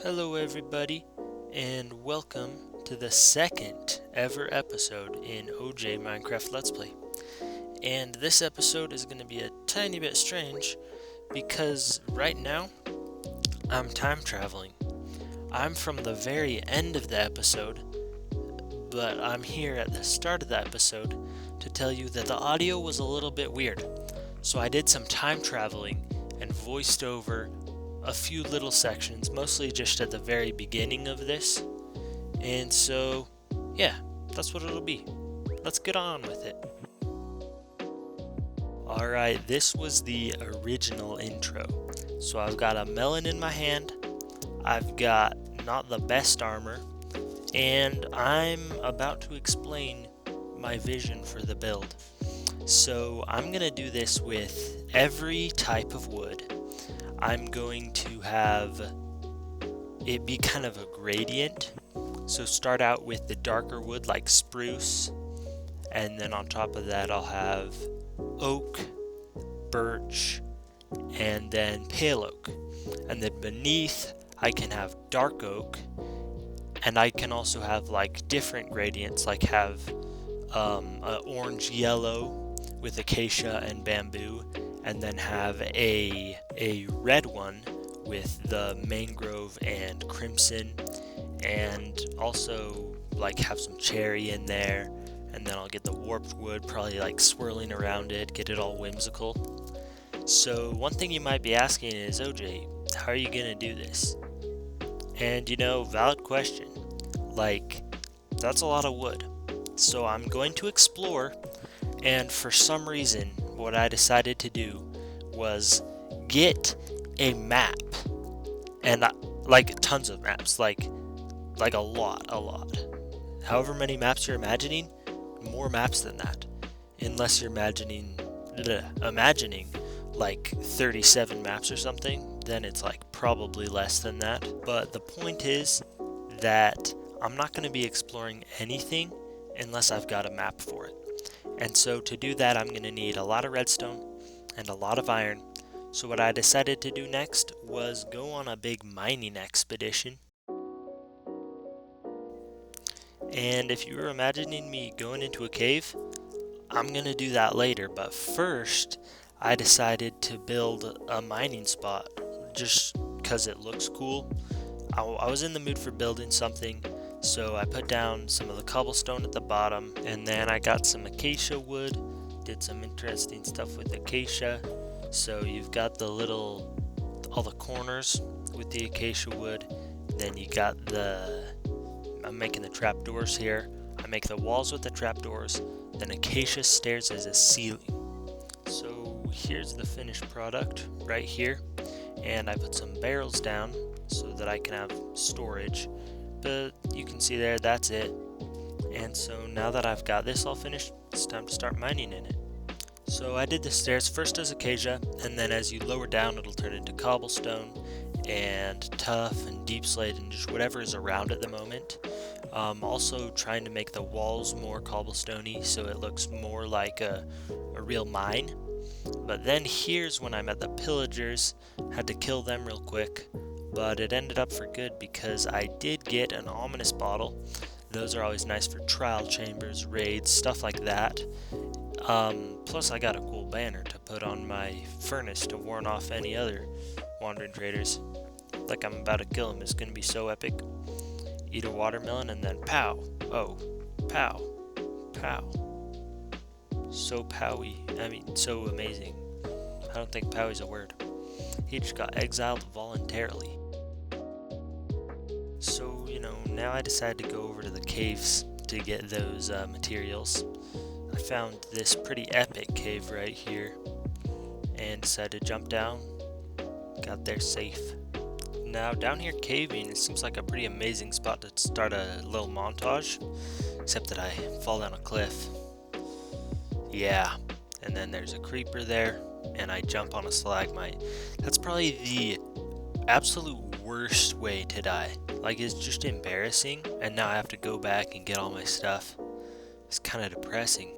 Hello, everybody, and welcome to the second ever episode in OJ Minecraft Let's Play. And this episode is going to be a tiny bit strange because right now I'm time traveling. I'm from the very end of the episode, but I'm here at the start of the episode to tell you that the audio was a little bit weird. So I did some time traveling and voiced over a few little sections, mostly just at the very beginning of this. And so, yeah, that's what it'll be. Let's get on with it. Alright, this was the original intro. So I've got a melon in my hand, I've got not the best armor, and I'm about to explain my vision for the build. So I'm going to do this with every type of wood. I'm going to have it be kind of a gradient. So start out with the darker wood like spruce, and then on top of that I'll have oak, birch, and then pale oak. And then beneath I can have dark oak, and I can also have like different gradients, like have orange yellow with acacia and bamboo, and then have a red one with the mangrove and crimson, and also like have some cherry in there, and then I'll get the warped wood, probably like swirling around it, get it all whimsical. So one thing you might be asking is, OJ, how are you gonna do this? And valid question. Like, that's a lot of wood. So I'm going to explore, and for some reason, what I decided to do was get a map, and like tons of maps, like a lot. However many maps you're imagining, more maps than that, unless you're imagining like 37 maps or something, then it's like probably less than that. But the point is that I'm not going to be exploring anything unless I've got a map for it. And so to do that, I'm going to need a lot of redstone and a lot of iron. So what I decided to do next was go on a big mining expedition. And if you were imagining me going into a cave, I'm going to do that later. But first, I decided to build a mining spot just because it looks cool. I was in the mood for building something, so I put down some of the cobblestone at the bottom, and then I got some acacia wood, did some interesting stuff with acacia. So you've got all the corners with the acacia wood, then you got I'm making the trapdoors here. I make the walls with the trapdoors, then acacia stairs as a ceiling. So here's the finished product right here, and I put some barrels down so that I can have storage, but you can see there, that's it. And so now that I've got this all finished, it's time to start mining in it. So I did the stairs first as acacia, and then as you lower down it'll turn into cobblestone and tuff and deep slate and just whatever is around at the moment. Also trying to make the walls more cobblestoney so it looks more like a real mine. But then here's when I met the pillagers, had to kill them real quick, but it ended up for good because I did get an ominous bottle. Those are always nice for trial chambers, raids, stuff like that. Plus I got a cool banner to put on my furnace to warn off any other wandering traders. Like I'm about to kill him, it's gonna be so epic. Eat a watermelon and then pow! Oh, pow! Pow! So powy, so amazing. I don't think powy's a word. He just got exiled voluntarily. So, now I decided to go over to the caves to get those materials. I found this pretty epic cave right here and decided to jump down. Got there safe. Now down here caving, it seems like a pretty amazing spot to start a little montage, except that I fall down a cliff. Yeah, and then there's a creeper there, and I jump on a stalagmite. That's probably the absolute worst way to die. Like, it's just embarrassing, and now I have to go back and get all my stuff. It's kind of depressing.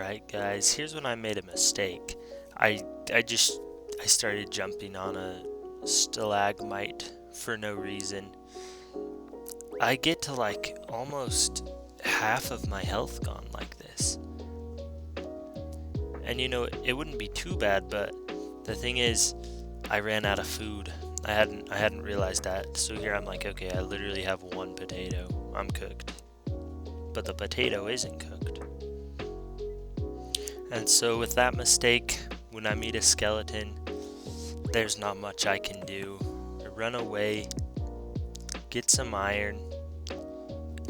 Alright guys, here's when I made a mistake. I I started jumping on a stalagmite for no reason. I get to like almost half of my health gone like this. And you know, it wouldn't be too bad, but the thing is, I ran out of food. I hadn't realized that. So here I'm like, okay, I literally have one potato. I'm cooked. But the potato isn't cooked. And so with that mistake, when I meet a skeleton, there's not much I can do. I run away, get some iron,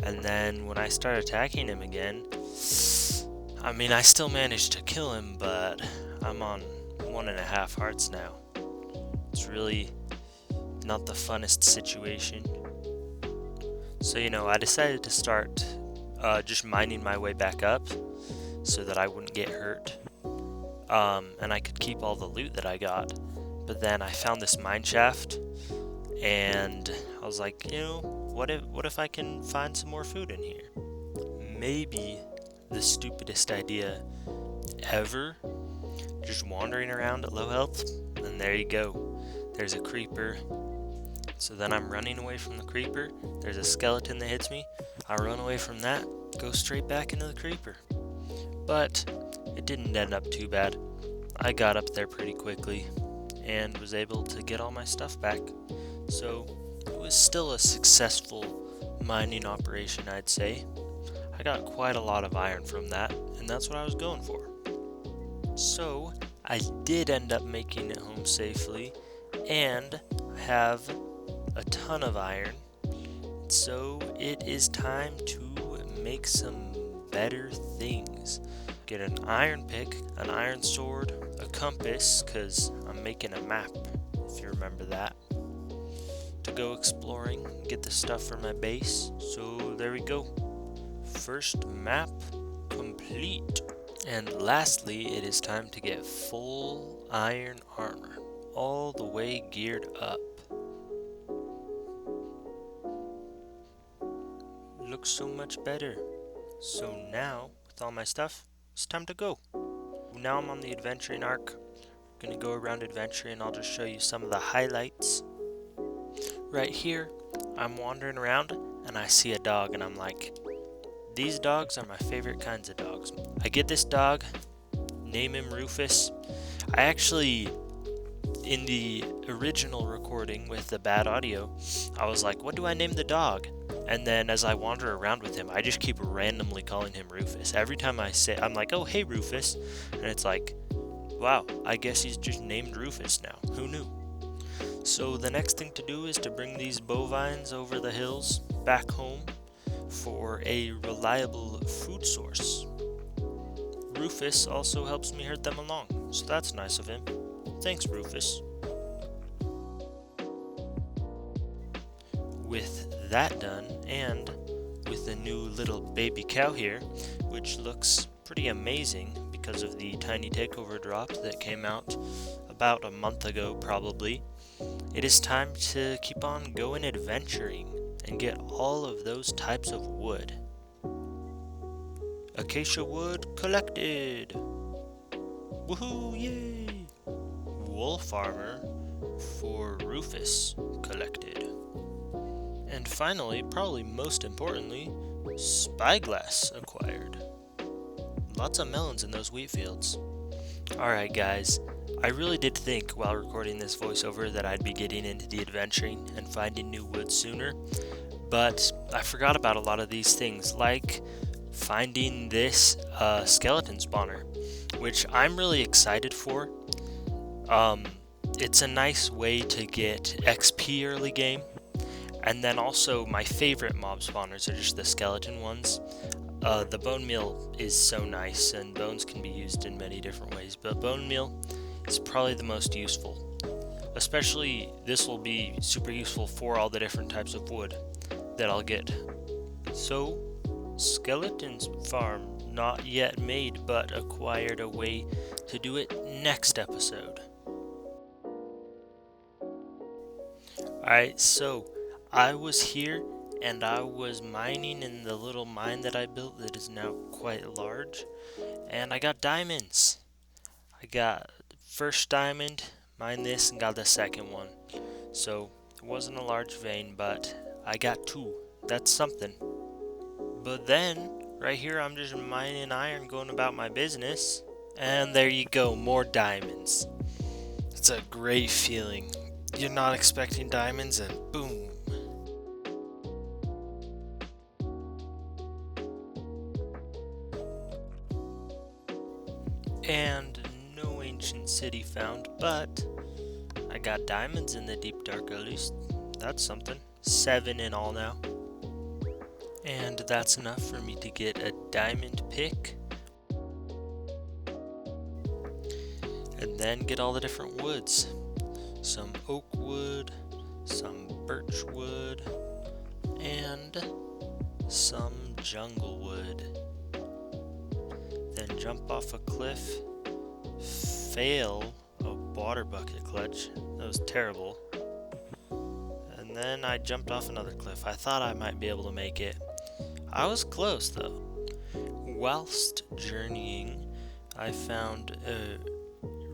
and then when I start attacking him again, I mean, I still managed to kill him, but I'm on 1.5 hearts now. It's really not the funnest situation. So, you know, I decided to start just mining my way back up so that I wouldn't get hurt. And I could keep all the loot that I got. But then I found this mine shaft, and I was like, you know, what if I can find some more food in here? Maybe the stupidest idea ever, just wandering around at low health, and there you go. There's a creeper. So then I'm running away from the creeper. There's a skeleton that hits me. I run away from that, go straight back into the creeper. But it didn't end up too bad. I got up there pretty quickly and was able to get all my stuff back. So it was still a successful mining operation, I'd say. I got quite a lot of iron from that, and that's what I was going for. So I did end up making it home safely, and have a ton of iron. So it is time to make some better things. Get an iron pick, an iron sword, a compass, because I'm making a map, if you remember that, to go exploring, get the stuff for my base. So there we go. First map complete. And lastly, it is time to get full iron armor, all the way geared up. Looks so much better. So now, with all my stuff, it's time to go. Now I'm on the adventuring arc. I'm gonna go around adventuring. I'll just show you some of the highlights. Right here, I'm wandering around and I see a dog, and I'm like, these dogs are my favorite kinds of dogs. I get this dog, name him Rufus. I actually, in the original recording with the bad audio, I was like, what do I name the dog? And then as I wander around with him, I just keep randomly calling him Rufus. Every time I say, I'm like, oh, hey, Rufus. And it's like, wow, I guess he's just named Rufus now. Who knew? So the next thing to do is to bring these bovines over the hills back home for a reliable food source. Rufus also helps me herd them along, so that's nice of him. Thanks, Rufus. With that done, and with the new little baby cow here, which looks pretty amazing because of the tiny takeover drop that came out about a month ago probably, it is time to keep on going adventuring and get all of those types of wood. Acacia wood collected! Woohoo, yay! Wolf armor for Rufus collected. And finally, probably most importantly, spyglass acquired. Lots of melons in those wheat fields. Alright guys, I really did think while recording this voiceover that I'd be getting into the adventuring and finding new wood sooner, but I forgot about a lot of these things, like finding this skeleton spawner, which I'm really excited for. It's a nice way to get XP early game, and then also my favorite mob spawners are just the skeleton ones. The bone meal is so nice, and bones can be used in many different ways, but bone meal is probably the most useful. Especially, this will be super useful for all the different types of wood that I'll get. So, Skeleton's farm, not yet made, but acquired a way to do it next episode. Alright, so I was here and I was mining in the little mine that I built that is now quite large, and I got diamonds. I got first diamond, mined this, and got the second one. So it wasn't a large vein, but I got two. That's something. But then, right here, I'm just mining iron, going about my business, and there you go, more diamonds. It's a great feeling. You're not expecting diamonds, and boom. And no ancient city found, but I got diamonds in the deep dark at least. That's something. 7 in all now. And that's enough for me to get a diamond pick. And then get all the different woods. Some oak wood, some birch wood, and some jungle wood. Then jump off a cliff, fail a water bucket clutch. That was terrible. And then I jumped off another cliff. I thought I might be able to make it. I was close though. Whilst journeying, I found a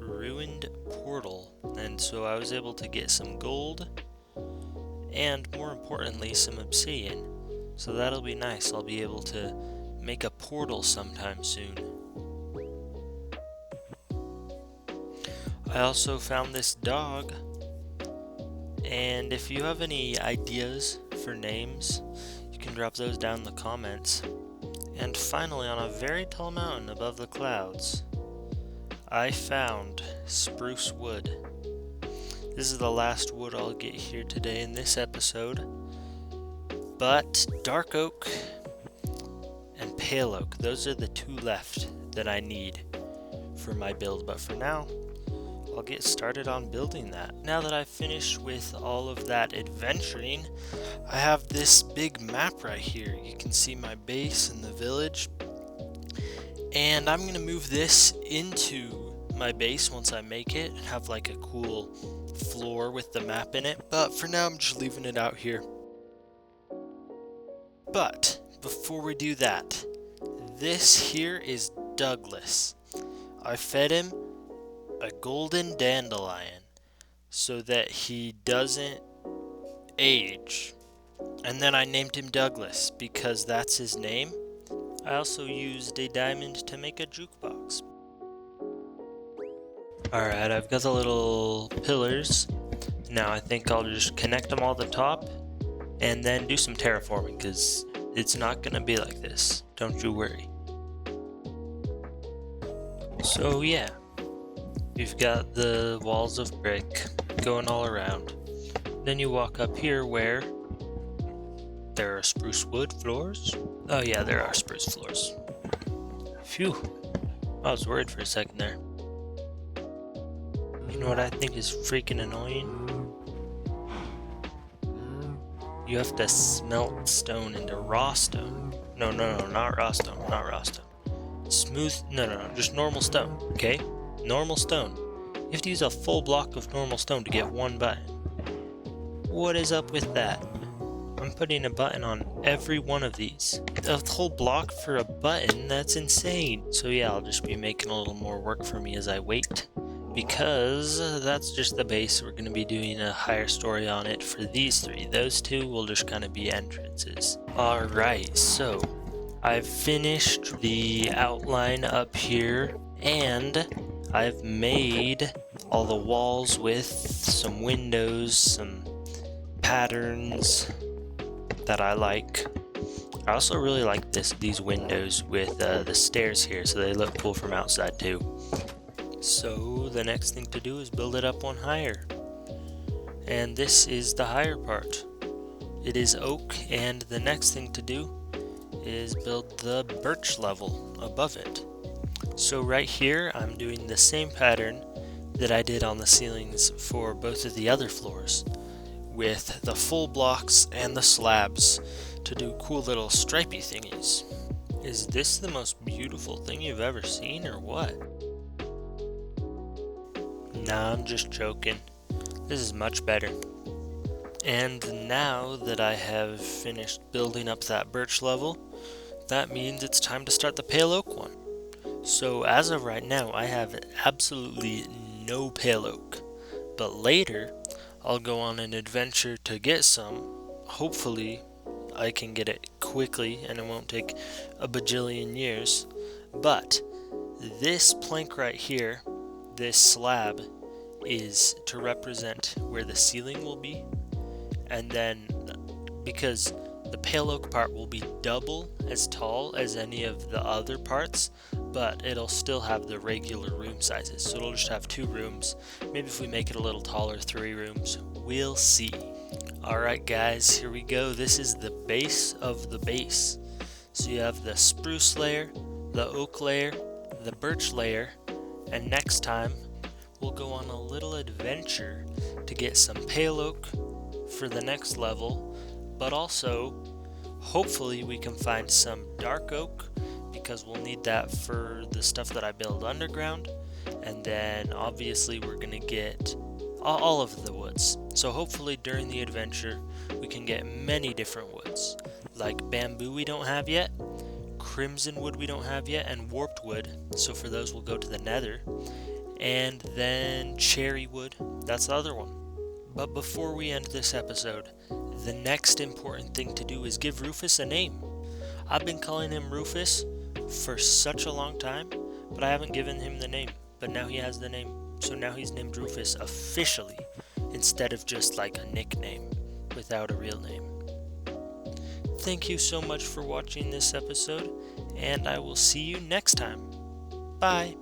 ruined portal, and so I was able to get some gold and, more importantly, some obsidian. So that'll be nice. I'll be able to make a portal sometime soon. I also found this dog, and if you have any ideas for names, you can drop those down in the comments. And finally, on a very tall mountain above the clouds, I found spruce wood. This is the last wood I'll get here today in this episode, but dark oak and pale oak, those are the two left that I need for my build. But for now, I'll get started on building that. Now that I've finished with all of that adventuring, I have this big map right here. You can see my base and the village, and I'm gonna move this into my base once I make it and have like a cool floor with the map in it. But for now, I'm just leaving it out here. But before we do that, this here is Douglas. I fed him a golden dandelion so that he doesn't age, and then I named him Douglas because that's his name. I also used a diamond to make a jukebox. Alright, I've got the little pillars. Now I think I'll just connect them all to the top and then do some terraforming, because it's not gonna be like this, don't you worry. So yeah, you've got the walls of brick going all around. Then you walk up here where there are spruce wood floors. Oh yeah, there are spruce floors. Phew, I was worried for a second there. You know what I think is freaking annoying? You have to smelt stone into raw stone. No, not raw stone, not raw stone. Smooth, no, just normal stone, okay? Normal stone. You have to use a full block of normal stone to get one button. What is up with that? I'm putting a button on every one of these. A whole block for a button? That's insane. So yeah, I'll just be making a little more work for me as I wait, because that's just the base. We're going to be doing a higher story on it for these three. Those two will just kind of be entrances. Alright, so I've finished the outline up here, and I've made all the walls with some windows, some patterns that I like. I also really like these windows with the stairs here, so they look cool from outside too. So the next thing to do is build it up one higher. And this is the higher part. It is oak, and the next thing to do is build the birch level above it. So right here, I'm doing the same pattern that I did on the ceilings for both of the other floors, with the full blocks and the slabs to do cool little stripey thingies. Is this the most beautiful thing you've ever seen, or what? Nah, I'm just joking. This is much better. And now that I have finished building up that birch level, that means it's time to start the pale oak one. So as of right now, I have absolutely no pale oak. But later, I'll go on an adventure to get some. Hopefully, I can get it quickly and it won't take a bajillion years. But this plank right here, this slab, is to represent where the ceiling will be. And then, because the pale oak part will be double as tall as any of the other parts, but it'll still have the regular room sizes. So it'll just have 2 rooms. Maybe if we make it a little taller, 3 rooms. We'll see. Alright guys, here we go. This is the base of the base. So you have the spruce layer, the oak layer, the birch layer, and next time we'll go on a little adventure to get some pale oak for the next level, but also hopefully we can find some dark oak because we'll need that for the stuff that I build underground, and then obviously we're gonna get all of the woods. So hopefully during the adventure we can get many different woods, like bamboo we don't have yet, crimson wood we don't have yet, and warped wood. So for those we'll go to the nether, and then cherry wood, that's the other one. But before we end this episode, the next important thing to do is give Rufus a name. I've been calling him Rufus for such a long time, but I haven't given him the name. But now he has the name. So now he's named Rufus officially, instead of just like a nickname without a real name. Thank you so much for watching this episode, and I will see you next time. Bye!